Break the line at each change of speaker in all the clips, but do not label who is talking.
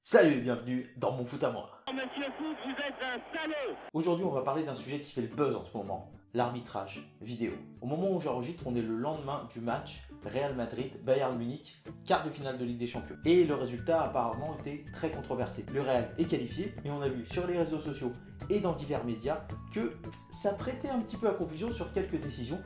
Salut et bienvenue dans mon foot à moi.
Monsieur Foot, vous êtes un salaud!
Aujourd'hui, on va parler d'un sujet qui fait le buzz en ce moment, l'arbitrage vidéo. Au moment où j'enregistre, on est le lendemain du match Real Madrid-Bayern Munich, quart de finale de Ligue des Champions. Et le résultat a apparemment été très controversé. Le Real est qualifié, mais on a vu sur les réseaux sociaux et dans divers médias que ça prêtait un petit peu à confusion sur quelques décisions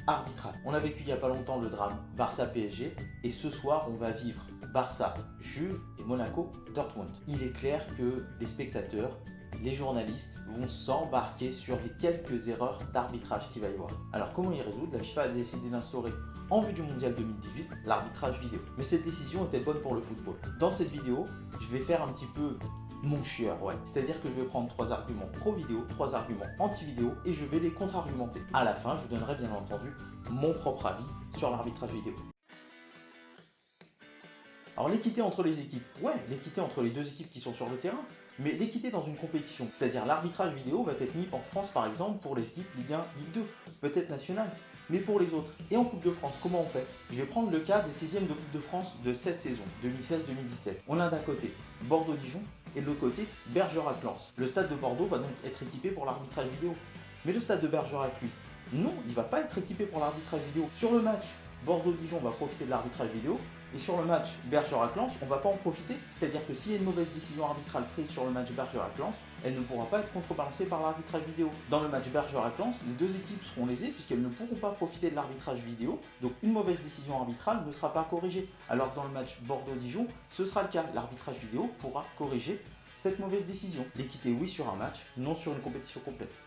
arbitrales. On a vécu il n'y a pas longtemps le drame Barça-PSG et ce soir, on va vivre Barça-Juve et Monaco-Dortmund. Il est clair que les spectateurs, les journalistes vont s'embarquer sur les quelques erreurs d'arbitrage qu'il va y avoir. Alors comment y résoudre? La FIFA a décidé d'instaurer en vue du Mondial 2018 l'arbitrage vidéo. Mais cette décision était bonne pour le football. Dans cette vidéo, je vais faire un petit peu mon chieur, ouais. C'est-à-dire que je vais prendre 3 arguments pro-vidéo, 3 arguments anti-vidéo et je vais les contre-argumenter. À la fin, je vous donnerai bien entendu mon propre avis sur l'arbitrage vidéo. Alors l'équité entre les équipes, ouais, l'équité entre les deux équipes qui sont sur le terrain, mais l'équité dans une compétition, c'est-à-dire l'arbitrage vidéo va être mis en France par exemple pour les équipes Ligue 1, Ligue 2, peut-être nationale, mais pour les autres. Et en Coupe de France, comment on fait? Je vais prendre le cas des 16e de Coupe de France de cette saison, 2016-2017. On a d'un côté Bordeaux-Dijon et de l'autre côté Bergerac-Lens. Le stade de Bordeaux va donc être équipé pour l'arbitrage vidéo. Mais le stade de Bergerac, lui, non, il ne va pas être équipé pour l'arbitrage vidéo. Sur le match Bordeaux-Dijon, on va profiter de l'arbitrage vidéo. Et sur le match Bergerac-Lens, on ne va pas en profiter. C'est-à-dire que s'il y a une mauvaise décision arbitrale prise sur le match Bergerac-Lens, elle ne pourra pas être contrebalancée par l'arbitrage vidéo. Dans le match Bergerac-Lens, les deux équipes seront lésées puisqu'elles ne pourront pas profiter de l'arbitrage vidéo. Donc une mauvaise décision arbitrale ne sera pas corrigée. Alors que dans le match Bordeaux-Dijon, ce sera le cas. L'arbitrage vidéo pourra corriger cette mauvaise décision. L'équité, oui, sur un match, non sur une compétition complète.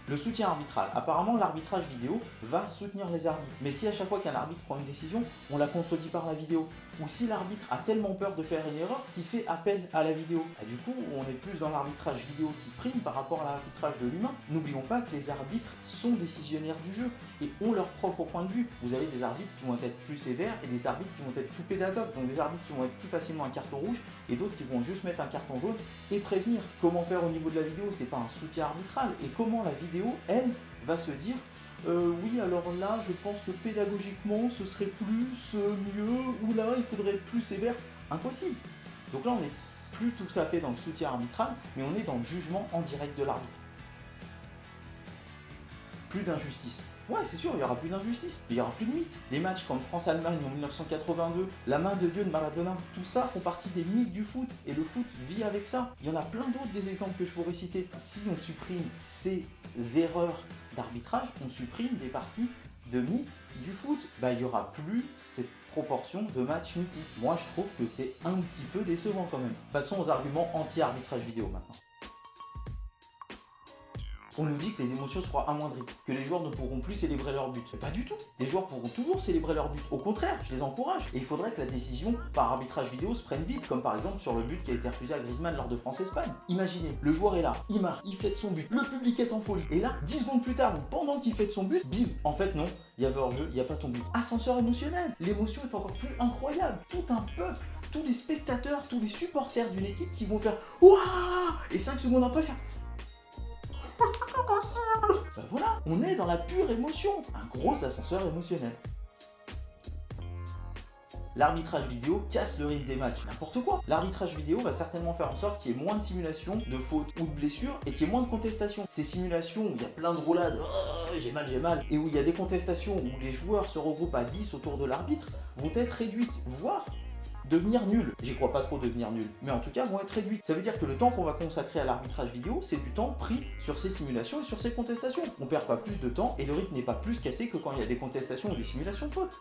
Le soutien arbitral. Apparemment, l'arbitrage vidéo va soutenir les arbitres. Mais si à chaque fois qu'un arbitre prend une décision, on la contredit par la vidéo, ou si l'arbitre a tellement peur de faire une erreur qu'il fait appel à la vidéo, du coup, on est plus dans l'arbitrage vidéo qui prime par rapport à l'arbitrage de l'humain. N'oublions pas que les arbitres sont décisionnaires du jeu et ont leur propre point de vue. Vous avez des arbitres qui vont être plus sévères et des arbitres qui vont être plus pédagogues. Donc des arbitres qui vont être plus facilement un carton rouge et d'autres qui vont juste mettre un carton jaune et prévenir. Comment faire au niveau de la vidéo? C'est pas un soutien arbitral. Et comment la vidéo, elle, va se dire oui, alors là, je pense que pédagogiquement, ce serait plus mieux, ou là, il faudrait être plus sévère. Impossible. Donc là, on n'est plus tout à fait dans le soutien arbitral, mais on est dans le jugement en direct de l'arbitre. Plus d'injustice. Ouais, c'est sûr, il n'y aura plus d'injustice, il n'y aura plus de mythes. Les matchs comme France-Allemagne en 1982, la main de Dieu de Maradona, tout ça font partie des mythes du foot, et le foot vit avec ça. Il y en a plein d'autres des exemples que je pourrais citer. Si on supprime ces erreurs d'arbitrage, on supprime des parties de mythes du foot. Il n'y aura plus cette proportion de matchs mythiques. Moi, je trouve que c'est un petit peu décevant quand même. Passons aux arguments anti-arbitrage vidéo maintenant. On nous dit que les émotions seront amoindries, que les joueurs ne pourront plus célébrer leur but. Mais pas du tout. Les joueurs pourront toujours célébrer leur but. Au contraire, je les encourage. Et il faudrait que la décision par arbitrage vidéo se prenne vite, comme par exemple sur le but qui a été refusé à Griezmann lors de France-Espagne. Imaginez, le joueur est là, il marque, il fête son but, le public est en folie. Et là, 10 secondes plus tard, pendant qu'il fête son but, bim, en fait non, il y avait hors-jeu, il n'y a pas ton but. Ascenseur émotionnel. L'émotion est encore plus incroyable. Tout un peuple, tous les spectateurs, tous les supporters d'une équipe qui vont faire « Waouh !» et 5 secondes après faire voilà, on est dans la pure émotion, un gros ascenseur émotionnel. L'arbitrage vidéo casse le rythme des matchs, n'importe quoi. L'arbitrage vidéo va certainement faire en sorte qu'il y ait moins de simulations de fautes ou de blessures et qu'il y ait moins de contestations. Ces simulations où il y a plein de roulades, oh, j'ai mal, et où il y a des contestations où les joueurs se regroupent à 10 autour de l'arbitre, vont être réduites, voire devenir nul. J'y crois pas trop devenir nul, mais en tout cas vont être réduites. Ça veut dire que le temps qu'on va consacrer à l'arbitrage vidéo, c'est du temps pris sur ces simulations et sur ces contestations. On perd pas plus de temps et le rythme n'est pas plus cassé que quand il y a des contestations ou des simulations de fautes.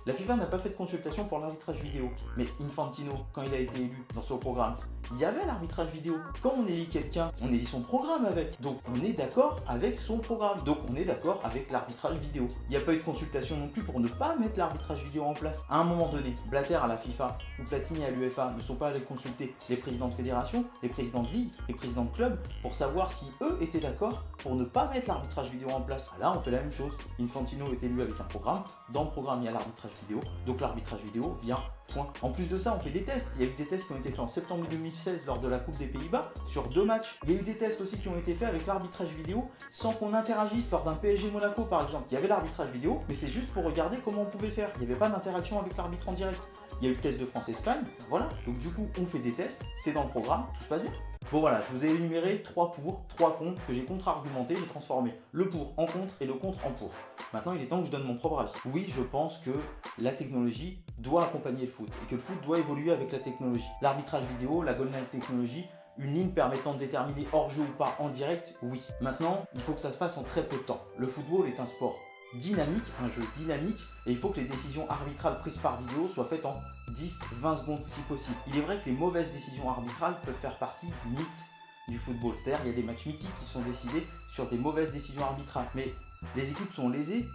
La FIFA n'a pas fait de consultation pour l'arbitrage vidéo, mais Infantino, quand il a été élu dans son programme, il y avait l'arbitrage vidéo. Quand on élit quelqu'un, on élit son programme avec. Donc on est d'accord avec son programme. Donc on est d'accord avec l'arbitrage vidéo. Il n'y a pas eu de consultation non plus pour ne pas mettre l'arbitrage vidéo en place. À un moment donné, Blatter à la FIFA ou Platini à l'UEFA ne sont pas allés consulter les présidents de fédération, les présidents de ligue, les présidents de club pour savoir si eux étaient d'accord pour ne pas mettre l'arbitrage vidéo en place. Là, on fait la même chose. Infantino est élu avec un programme. Dans le programme, il y a l'arbitrage vidéo. Donc l'arbitrage vidéo vient, point. En plus de ça, on fait des tests. Il y a eu des tests qui ont été faits en septembre 2016 lors de la Coupe des Pays-Bas sur 2 matchs. Il y a eu des tests aussi qui ont été faits avec l'arbitrage vidéo sans qu'on interagisse lors d'un PSG Monaco par exemple. Il y avait l'arbitrage vidéo, mais c'est juste pour regarder comment on pouvait faire. Il n'y avait pas d'interaction avec l'arbitre en direct. Il y a eu le test de France-Espagne, voilà. Donc du coup, on fait des tests, c'est dans le programme, tout se passe bien. Bon voilà, je vous ai énuméré 3 pour, 3 contre que j'ai contre-argumenté, j'ai transformé le pour en contre et le contre en pour. Maintenant, il est temps que je donne mon propre avis. Oui, je pense que la technologie doit accompagner le foot et que le foot doit évoluer avec la technologie. L'arbitrage vidéo, la goal line technologie, une ligne permettant de déterminer hors-jeu ou pas en direct, oui. Maintenant, il faut que ça se fasse en très peu de temps. Le football est un sport dynamique, un jeu dynamique, et il faut que les décisions arbitrales prises par vidéo soient faites en 10-20 secondes si possible. Il est vrai que les mauvaises décisions arbitrales peuvent faire partie du mythe du football. C'est-à-dire qu'il y a des matchs mythiques qui sont décidés sur des mauvaises décisions arbitrales. Mais les équipes sont lésées,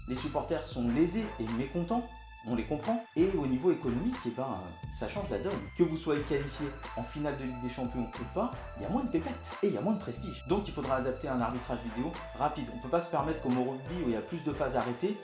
les supporters sont lésés et mécontents, on les comprend. Et au niveau économique, ça change la donne. Que vous soyez qualifié en finale de Ligue des Champions ou pas, il y a moins de pépettes et il y a moins de prestige. Donc il faudra adapter un arbitrage vidéo rapide. On ne peut pas se permettre, comme au rugby où il y a plus de phases arrêtées,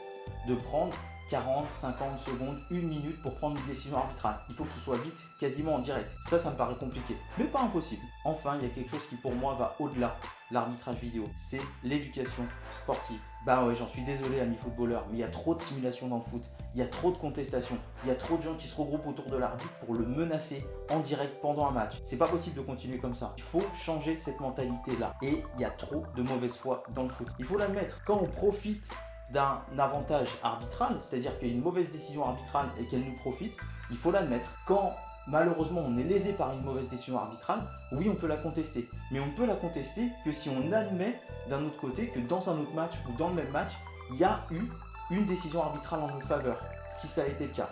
de prendre 40, 50 secondes, 1 minute pour prendre une décision arbitrale. Il faut que ce soit vite, quasiment en direct. Ça me paraît compliqué, mais pas impossible. Enfin, il y a quelque chose qui pour moi va au-delà de l'arbitrage vidéo, c'est l'éducation sportive. Bah ouais, j'en suis désolé amis footballeurs, mais il y a trop de simulations dans le foot, il y a trop de contestations, il y a trop de gens qui se regroupent autour de l'arbitre pour le menacer en direct pendant un match. C'est pas possible de continuer comme ça. Il faut changer cette mentalité-là. Et il y a trop de mauvaise foi dans le foot. Il faut l'admettre, quand on profite d'un avantage arbitral, c'est-à-dire qu'il y a une mauvaise décision arbitrale et qu'elle nous profite, il faut l'admettre. Quand malheureusement on est lésé par une mauvaise décision arbitrale, oui on peut la contester, mais on ne peut la contester que si on admet d'un autre côté que dans un autre match ou dans le même match, il y a eu une décision arbitrale en notre faveur, si ça a été le cas.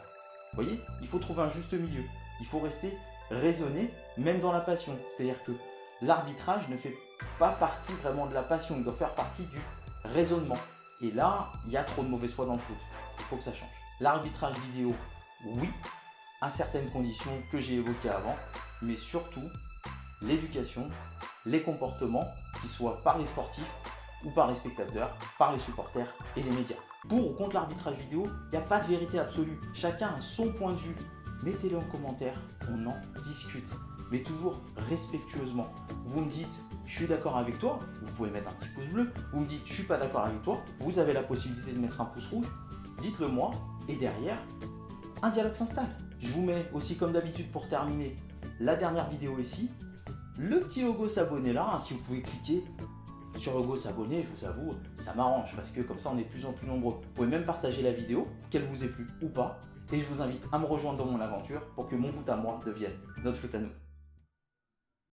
Vous voyez, il faut trouver un juste milieu, il faut rester raisonné, même dans la passion, c'est-à-dire que l'arbitrage ne fait pas partie vraiment de la passion, il doit faire partie du raisonnement. Et là, il y a trop de mauvaise foi dans le foot. Il faut que ça change. L'arbitrage vidéo, oui, à certaines conditions que j'ai évoquées avant, mais surtout l'éducation, les comportements, qui soient par les sportifs ou par les spectateurs, par les supporters et les médias. Pour ou contre l'arbitrage vidéo, il n'y a pas de vérité absolue. Chacun a son point de vue. Mettez-le en commentaire, on en discute. Mais toujours respectueusement. Vous me dites, je suis d'accord avec toi, vous pouvez mettre un petit pouce bleu. Vous me dites, je suis pas d'accord avec toi, vous avez la possibilité de mettre un pouce rouge. Dites-le moi, et derrière, un dialogue s'installe. Je vous mets aussi, comme d'habitude, pour terminer, la dernière vidéo ici. Le petit logo s'abonner là, hein, si vous pouvez cliquer sur le logo s'abonner, je vous avoue, ça m'arrange parce que comme ça on est de plus en plus nombreux. Vous pouvez même partager la vidéo, qu'elle vous ait plu ou pas. Et je vous invite à me rejoindre dans mon aventure pour que mon foot à moi devienne notre foot à nous.